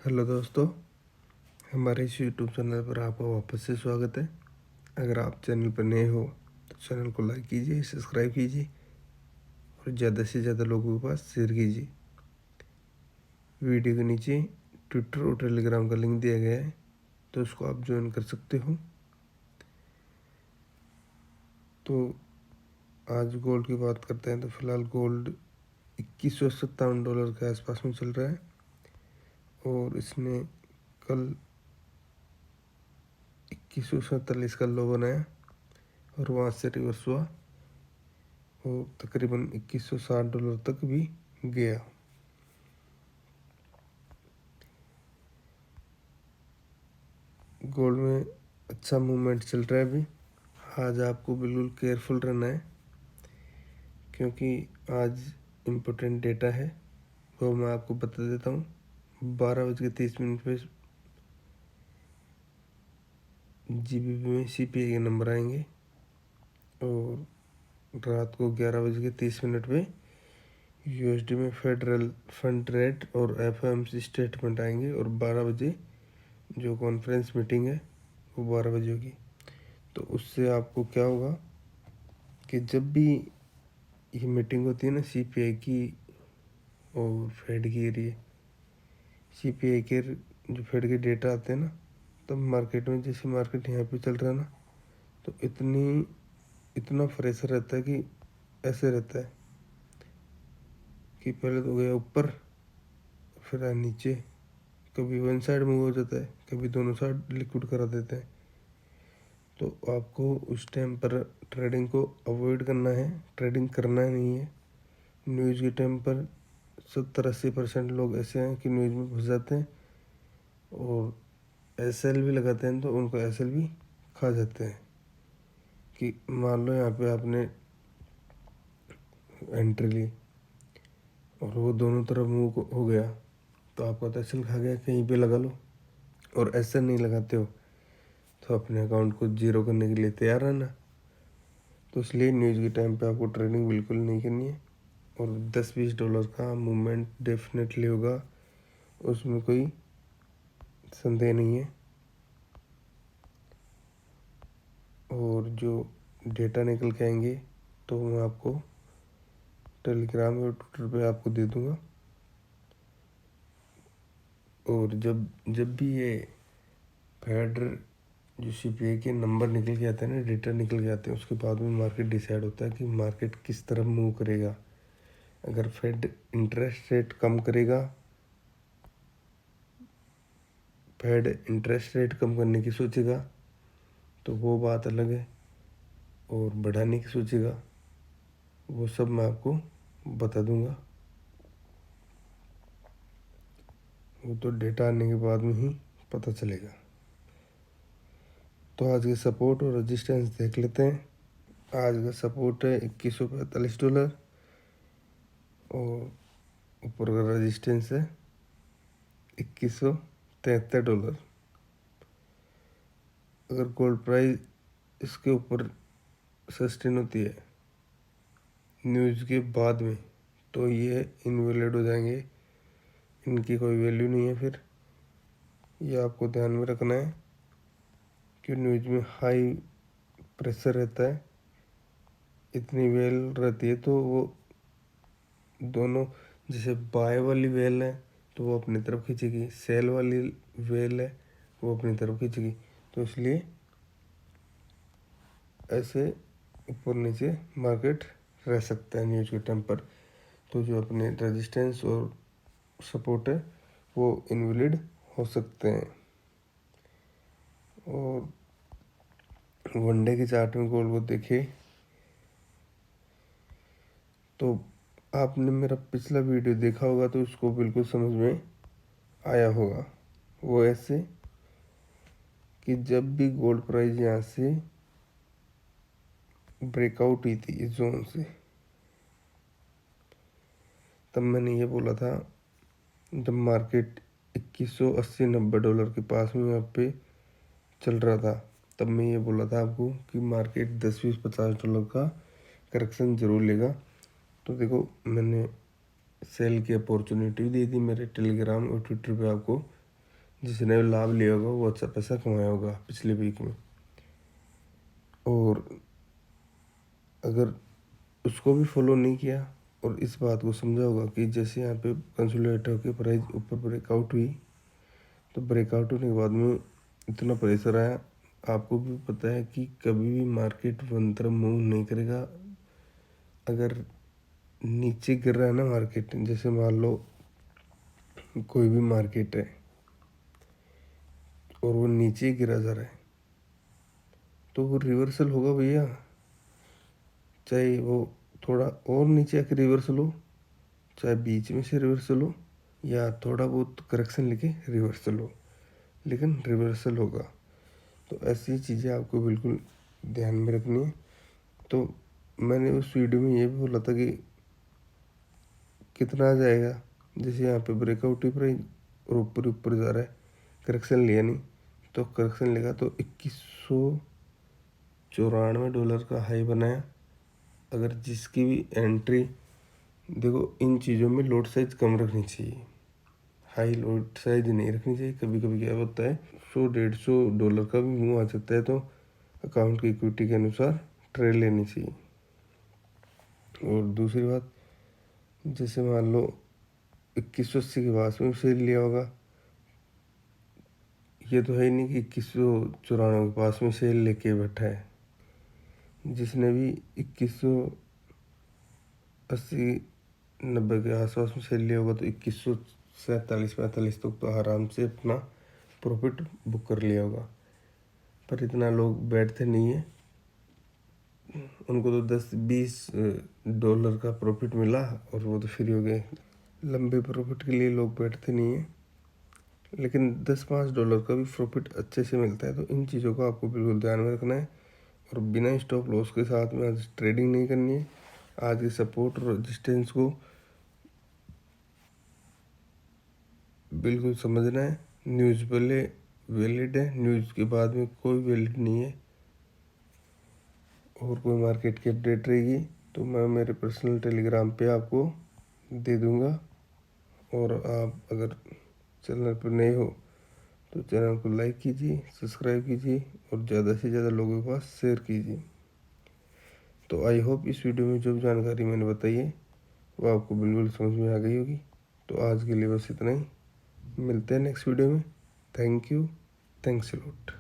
Hello दोस्तों, हमारे इस यूट्यूब चैनल पर आपका वापस से स्वागत है। अगर आप चैनल पर नए हो तो चैनल को लाइक कीजिए, सब्सक्राइब कीजिए और ज़्यादा से ज़्यादा लोगों के पास शेयर कीजिए। वीडियो के नीचे ट्विटर और टेलीग्राम का लिंक दिया गया है, तो उसको आप ज्वाइन कर सकते हो। तो आज गोल्ड की बात करते हैं। तो फिलहाल गोल्ड $2157 के आसपास में चल रहा है और इसने कल 2147 का लो बनाया और वहाँ से रिवर्स हुआ और तकरीबन $2160 तक भी गया। गोल्ड में अच्छा मूवमेंट चल रहा है अभी। आज आपको बिल्कुल केयरफुल रहना है क्योंकि आज इम्पोर्टेंट डेटा है, वो मैं आपको बता देता हूँ। 12:30 पे GBP में CPI के नंबर आएंगे और रात को 11:30 पे USD में फेडरल फंड रेट और FOMC स्टेटमेंट आएंगे और 12 बजे जो कॉन्फ्रेंस मीटिंग है वो 12 बजे होगी। तो उससे आपको क्या होगा कि जब भी ये मीटिंग होती है ना CPI की और फेड की एरिए CPI के जो फेड के डेटा आते हैं ना, तब मार्केट में जैसे मार्केट यहाँ पे चल रहा है ना, तो इतना प्रेशर रहता है कि ऐसे रहता है कि पहले तो गया ऊपर फिर आया नीचे, कभी वन साइड मूव हो जाता है, कभी दोनों साइड लिक्विड करा देते हैं। तो आपको उस टाइम पर ट्रेडिंग को अवॉइड करना है, ट्रेडिंग करना नहीं है। न्यूज़ के टाइम पर 70-80% लोग ऐसे हैं कि न्यूज़ में घुस जाते हैं और SL भी लगाते हैं तो उनको SL भी खा जाते हैं। कि मान लो यहाँ पे आपने एंट्री ली और वो दोनों तरफ मूव हो गया तो आपका तो SL खा गया, कहीं पे लगा लो। और SL नहीं लगाते हो तो अपने अकाउंट को जीरो करने के लिए तैयार रहना। तो इसलिए न्यूज़ के टाइम पे आपको ट्रेडिंग बिल्कुल नहीं करनी है। और $10-20 का मूवमेंट डेफिनेटली होगा, उसमें कोई संदेह नहीं है। और जो डेटा निकल के आएंगे तो मैं आपको टेलीग्राम और ट्विटर पे आपको दे दूंगा। और जब जब भी ये फेडरल जो CPI के नंबर निकल के आते हैं ना, डेटा निकल के आते हैं, उसके बाद में मार्केट डिसाइड होता है कि मार्केट किस तरफ मूव करेगा। अगर फेड इंटरेस्ट रेट कम करेगा, फेड इंटरेस्ट रेट कम करने की सोचेगा तो वो बात अलग है, और बढ़ाने की सोचेगा वो सब मैं आपको बता दूंगा। वो तो डेटा आने के बाद में ही पता चलेगा। तो आज के सपोर्ट और रेजिस्टेंस देख लेते हैं। आज का सपोर्ट है $2145 और ऊपर का रेजिस्टेंस है $2173। अगर गोल्ड प्राइस इसके ऊपर सस्टेन होती है न्यूज़ के बाद में तो ये इनवैलिड हो जाएंगे, इनकी कोई वैल्यू नहीं है। फिर ये आपको ध्यान में रखना है कि न्यूज़ में हाई प्रेशर रहता है, इतनी वेल रहती है तो वो दोनों, जैसे बाय वाली वेल है तो वो अपनी तरफ खींचेगी, सेल वाली वेल है वो अपनी तरफ खींचेगी। तो इसलिए ऐसे ऊपर नीचे मार्केट रह सकता है न्यूज़ के टाइम पर। तो जो अपने रेजिस्टेंस और सपोर्ट है वो इनवैलिड हो सकते हैं। और वनडे के चार्ट में गोल्ड को देखे तो आपने मेरा पिछला वीडियो देखा होगा तो उसको बिल्कुल समझ में आया होगा। वो ऐसे कि जब भी गोल्ड प्राइस यहाँ से ब्रेकआउट हुई थी इस जोन से, तब मैंने ये बोला था, जब मार्केट $2180-90 के पास में यहाँ पे चल रहा था, तब मैं ये बोला था आपको कि मार्केट $10-20-50 का करेक्शन ज़रूर लेगा। तो देखो मैंने सेल की अपॉर्चुनिटी दे दी मेरे टेलीग्राम और ट्विटर पे आपको जिसने लाभ लिया होगा वो अच्छा पैसा कमाया होगा पिछले वीक में। और अगर उसको भी फॉलो नहीं किया और इस बात को समझा होगा कि जैसे यहाँ पे कंसोलिडेट होकर प्राइस ऊपर ब्रेकआउट हुई, तो ब्रेकआउट होने के बाद में इतना प्रेशर आया। आपको भी पता है कि कभी भी मार्केट वन तरफ मूव नहीं करेगा। अगर नीचे गिर रहा है ना मार्केट, जैसे मान लो कोई भी मार्केट है और वो नीचे गिरा जा रहा है, तो वो रिवर्सल होगा भैया। चाहे वो थोड़ा और नीचे आके रिवर्सल हो, चाहे बीच में से रिवर्सल हो, या थोड़ा बहुत करेक्शन लेके रिवर्सल हो, लेकिन रिवर्सल होगा। तो ऐसी चीज़ें आपको बिल्कुल ध्यान में रखनी है। तो मैंने उस वीडियो में ये भी बोला था कि कितना आ जाएगा, जैसे यहाँ पे ब्रेकआउट ही प्राइस और ऊपर ऊपर जा रहा है, करेक्शन लिया नहीं, तो करेक्शन लेगा तो $2194 का हाई बनाया। अगर जिसकी भी एंट्री, देखो इन चीज़ों में लॉट साइज कम रखनी चाहिए, हाई लॉट साइज नहीं रखनी चाहिए। कभी कभी क्या होता है $100-150 का भी मूव आ सकता है, तो अकाउंट की इक्विटी के अनुसार ट्रेड लेनी चाहिए। और दूसरी बात, जैसे मान लो 2180 के पास में सेल लिया होगा, ये तो है ही नहीं कि 2194 के पास में सेल लेके बैठा है। जिसने भी 2180-90 के आसपास में सेल लिया होगा तो 2147-45 तक तो आराम से अपना प्रॉफिट बुक कर लिया होगा। पर इतना लोग बैठते नहीं है, उनको तो $10-20 का प्रॉफिट मिला और वो तो फ्री हो गए। लंबे प्रॉफिट के लिए लोग बैठते नहीं है, लेकिन $10-5 का भी प्रॉफिट अच्छे से मिलता है। तो इन चीज़ों को आपको बिल्कुल ध्यान में रखना है और बिना स्टॉप लॉस के साथ में आज ट्रेडिंग नहीं करनी है। आज के सपोर्ट और रेजिस्टेंस को बिल्कुल समझना है। न्यूज़ पहले वैलिड है, न्यूज़ के बाद में कोई वैलिड नहीं है। और कोई मार्केट की अपडेट रहेगी तो मैं मेरे पर्सनल टेलीग्राम पे आपको दे दूँगा। और आप अगर चैनल पर नए हो तो चैनल को लाइक कीजिए, सब्सक्राइब कीजिए और ज़्यादा से ज़्यादा लोगों के पास शेयर कीजिए। तो आई होप इस वीडियो में जो भी जानकारी मैंने बताई है वो आपको बिल्कुल समझ में आ गई होगी। तो आज के लिए बस इतना ही, मिलते हैं नेक्स्ट वीडियो में। Thank you, thanks a lot.